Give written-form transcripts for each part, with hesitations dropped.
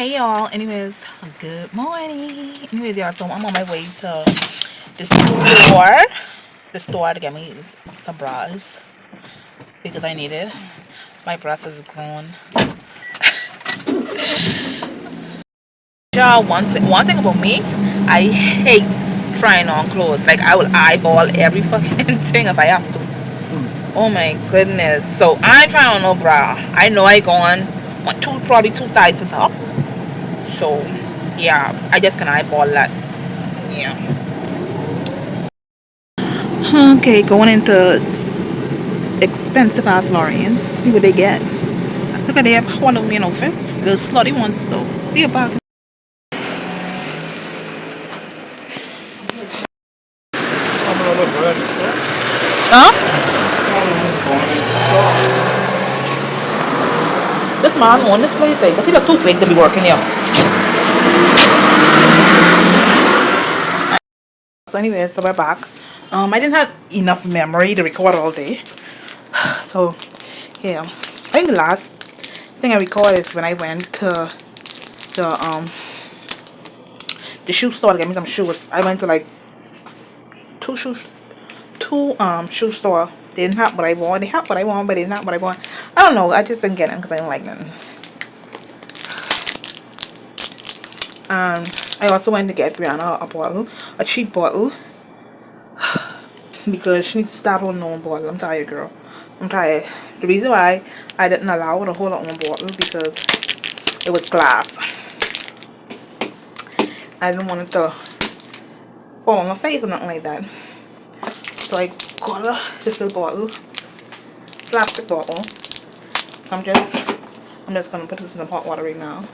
Hey y'all, anyways, good morning. Anyways, y'all, so I'm on my way to the store to get me some bras because I need it. My breast is grown. Y'all, one thing about me, I hate trying on clothes. Like, I will eyeball every fucking thing if I have to. Oh my goodness. So I ain't trying on no bra. I know I gone probably two sizes up. So yeah, I just can eyeball that. Yeah. Okay, going into expensive ass Lorians. See what they get. Look at they have Halloween outfits. The slutty ones. So see you back. Huh? This man on this place, because he look too big to be working here. So anyway, so we're back. I didn't have enough memory to record all day. So yeah, I think the last thing I recorded is when I went to the shoe store to get me some shoes. I went to like two shoe store. They didn't have what I want. They have what I want, but they didn't have what I want. I don't know. I just didn't get them because I didn't like them. I also went to get Brianna a cheap bottle, because she needs to stop holding her own bottle. I'm tired, girl. I'm tired. The reason why I didn't allow her to hold her own bottle because it was glass. I didn't want it to fall on her face or nothing like that. So I got her this little bottle, plastic bottle. So I'm just gonna put this in the hot water right now.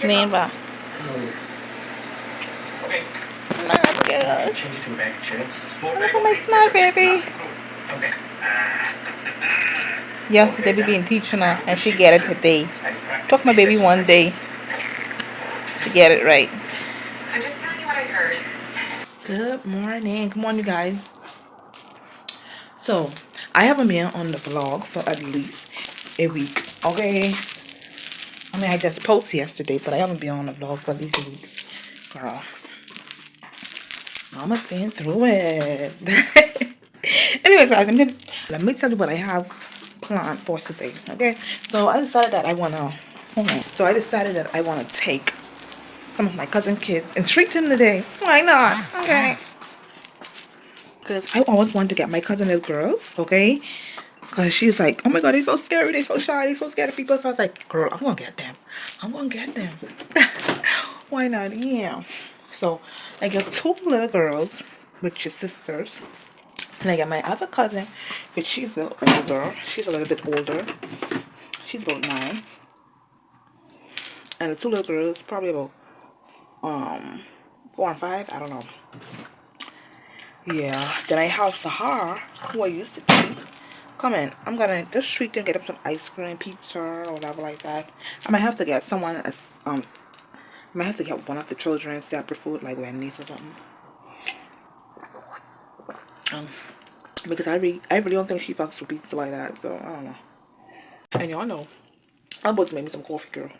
Neighbor. Smart girl. Look at my smart baby. Yesterday we been teaching her and she get it today. Took my baby one day to get it right. I'm just telling you what I heard. Good morning. Come on, you guys. So I haven't been on the vlog for at least a week. Okay. I mean, I just posted yesterday, but I haven't been on the vlog for at least a week. Girl, Mama's been through it. Anyways, guys, let me tell you what I have planned for today. Okay, so I decided that I wanna take some of my cousin kids and treat them today. Why not? Okay. Because I always wanted to get my cousin little girls, okay? Because she's like, oh my god, they're so scary, they're so shy, they're so scared of people. So I was like, girl, I'm gonna get them. I'm gonna get them. Why not? Yeah. So I got two little girls, which is sisters. And I got my other cousin, which she's a little older. She's a little bit older. She's about 9. And the two little girls, probably about 4 and 5. I don't know. Yeah. Then I have Sahar, who I used to treat. Come in. I'm gonna just treat them, get them some ice cream, pizza, or whatever like that. I might have to get someone I might have to get one of the children separate food, like Wendy's or something. Because I really don't think she fucks with pizza like that, so I don't know. And y'all know, I'm about to make me some coffee, girl.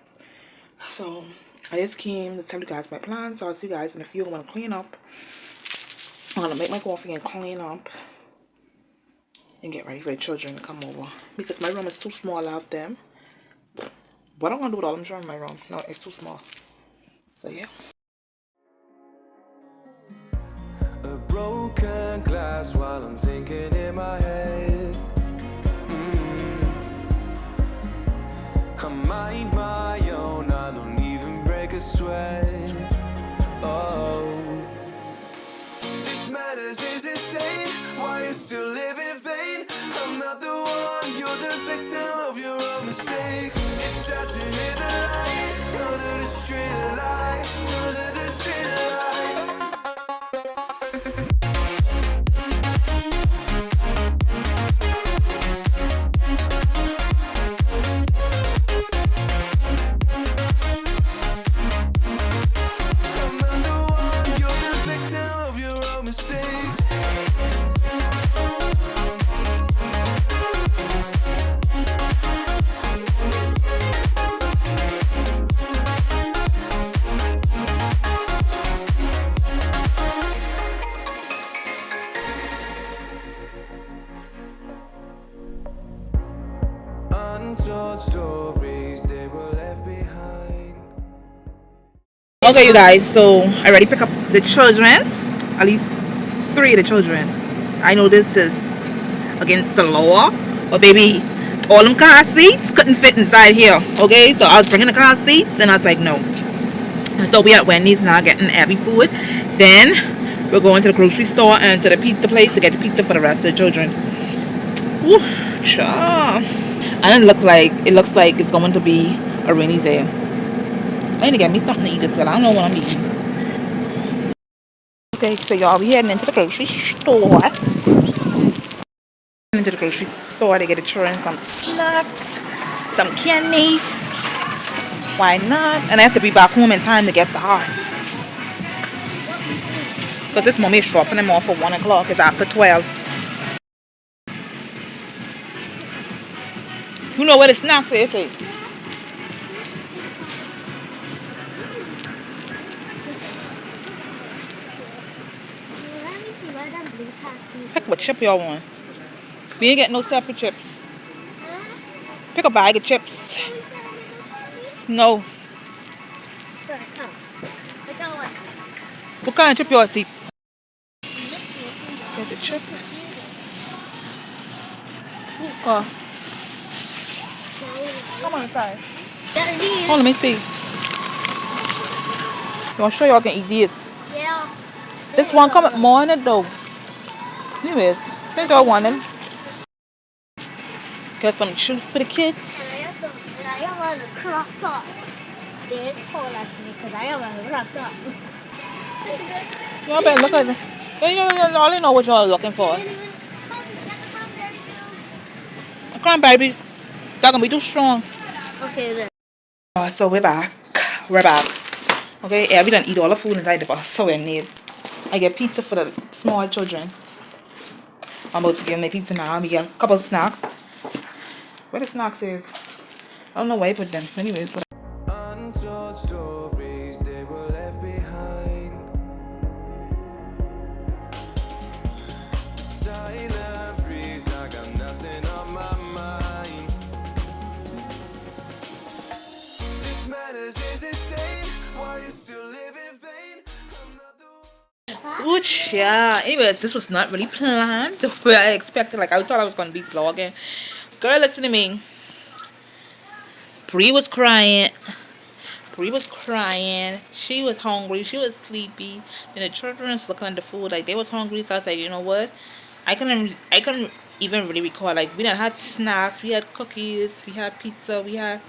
So I just came to tell you guys my plans. So I'll see you guys in a few. I'm gonna clean up. I'm gonna make my coffee and clean up and get ready for the children to come over, because my room is too small. I have them. What I'm gonna do with all them children in my room? No, it's too small. So yeah. A broken glass while I'm thinking in my head. I mind my own, I don't even break a sweat. Oh, this madness is insane. Why you still live in vain? I'm not the one, you're the victim of your own mistakes. It's sad to hear the lights under the street lights, under the street lights. Untold stories, they were left behind. Okay, you guys, so I already pick up the children, at least 3 of the children. I know this is against the law, but baby, all them car seats couldn't fit inside here. Okay, so I was bringing the car seats, and I was like, no. And so we at Wendy's now getting every food. Then we're going to the grocery store and to the pizza place to get the pizza for the rest of the children. Woo, cha. And it looks like it's going to be a rainy day. I need to get me something to eat as well. I don't know what I'm eating. Okay, so y'all, we heading into the grocery store. Into the grocery store to get the children some snacks, some candy. Why not? And I have to be back home in time to get Sahar. Because this mommy is dropping them off for 1 o'clock. It's after 12. You know where the snacks is? Let me see where that blue taxi. Pick what chip y'all want. We ain't getting no separate chips. Pick a bag of chips. No. What kind of chip y'all see? Get the chip. Come on inside. Oh, let me see. You want to show y'all can eat this? Yeah. This one come with more in it though. Anyways, since y'all want them. Got some treats for the kids. And I am on a crop top. They call us me because I am on a crop top. Y'all better look at it. You already know what y'all are looking for. Come on, babies. Y'all gonna be too strong. Okay then. So we're back. We're back. Okay, yeah, we done eat all the food inside the bus. So we're nice. I get pizza for the small children. I'm about to give them the pizza now. We get a couple of snacks. Where the snacks is? I don't know where I put them. Anyways, but Untold stories, they were left behind. Silent breeze, I got nothing on my mind. This madness is insane. Why you still live in vain? I'm not the one. ooch, yeah. Anyways, this was not really planned the way I expected. Like I thought I was gonna be vlogging. Girl, listen to me. Bree was crying. Bree was crying. She was hungry. She was sleepy. And the children was looking at the food like they was hungry. So I was like, you know what? I couldn't even really recall. Like we done had snacks. We had cookies. We had pizza. We had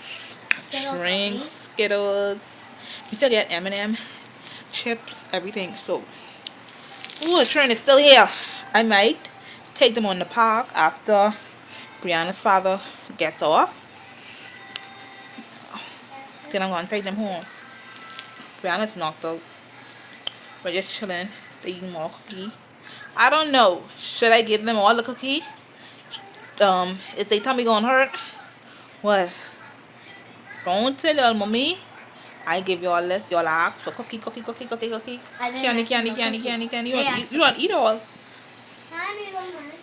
drinks, Skittles. We still get M&M, chips, everything. So, ooh, the train is still here. I might take them on the park after Brianna's father gets off. Then I'm gonna take them home. Brianna's knocked out. We're just chilling. They eating more cookie. I don't know. Should I give them all the cookie? Is their tummy gonna hurt? What? Don't tell y'all, mommy. I give y'all less. Y'all ask for cookie. Candy. You don't eat all.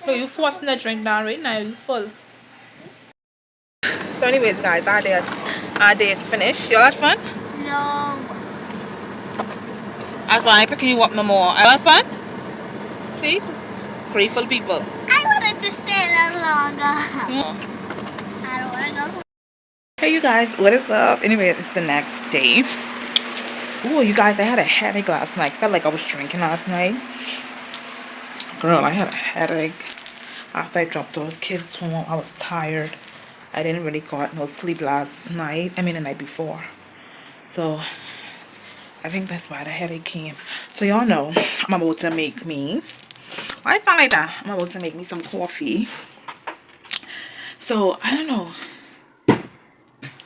So you forcing that drink down right now. You full. So anyways, guys, our day is finished. Y'all had fun? No. That's why I ain't picking you up no more. I had fun? See? Grateful people. I wanted to stay a little longer. I don't want to go. Hey you guys, what is up? Anyway, it's the next day. Ooh, you guys, I had a headache last night. Felt like I was drinking last night. Girl, I had a headache. After I dropped those kids home, I was tired. I didn't really got no sleep last night. I mean, the night before. So, I think that's why the headache came. So, y'all know, I'm about to make me... Why it sound like that? I'm about to make me some coffee. So, I don't know.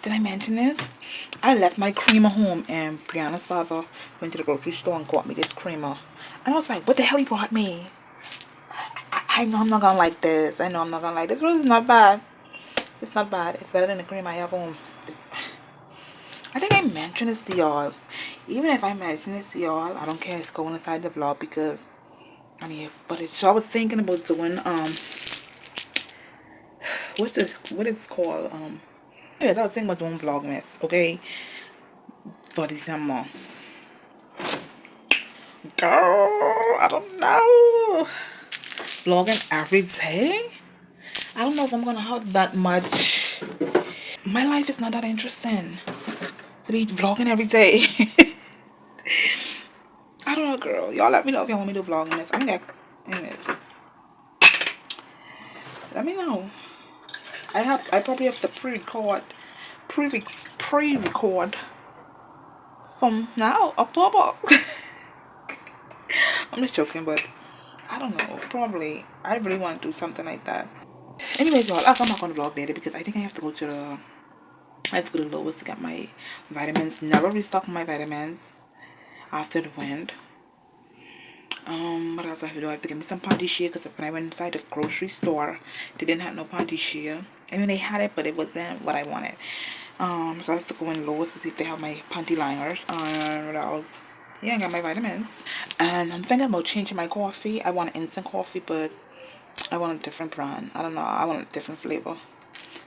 Did I mention this? I left my creamer home and Brianna's father went to the grocery store and got me this creamer. And I was like, what the hell he brought me? I know I'm not gonna like this. I know I'm not gonna like this. This is not bad. It's not bad. It's better than the cream I have home. I think I mentioned this to y'all. Even if I mention this to y'all, I don't care. It's going inside the vlog because I need footage. So I was thinking about doing what is called Anyways, I was thinking about doing vlogmas, okay, for December. Girl, I don't know. Vlogging every day? I don't know if I'm gonna have that much. My life is not that interesting to be vlogging every day. I don't know, girl. Y'all let me know if y'all want me to vlog this. I'm gonna, anyways, let me know. I probably have to pre-record from now, October. I'm just joking, but I don't know. Probably. I really want to do something like that. Anyways, y'all, I'm not gonna vlog later because I think I have to go to the I have to go to Lowe's to get my vitamins. Never restock my vitamins after the wind. What else I have to do? I have to get me some panty sheer because when I went inside the grocery store, they didn't have no panty sheer. I mean, they had it, but it wasn't what I wanted. So I have to go in Lowe's to see if they have my panty liners. And what else? Yeah, I got my vitamins. And I'm thinking about changing my coffee. I want instant coffee, but I want a different brand. I don't know. I want a different flavor.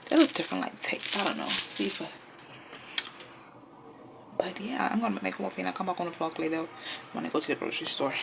They look different, like taste. I don't know. See if but yeah, I'm gonna make my coffee and I'll come back on the vlog later when I go to the grocery store.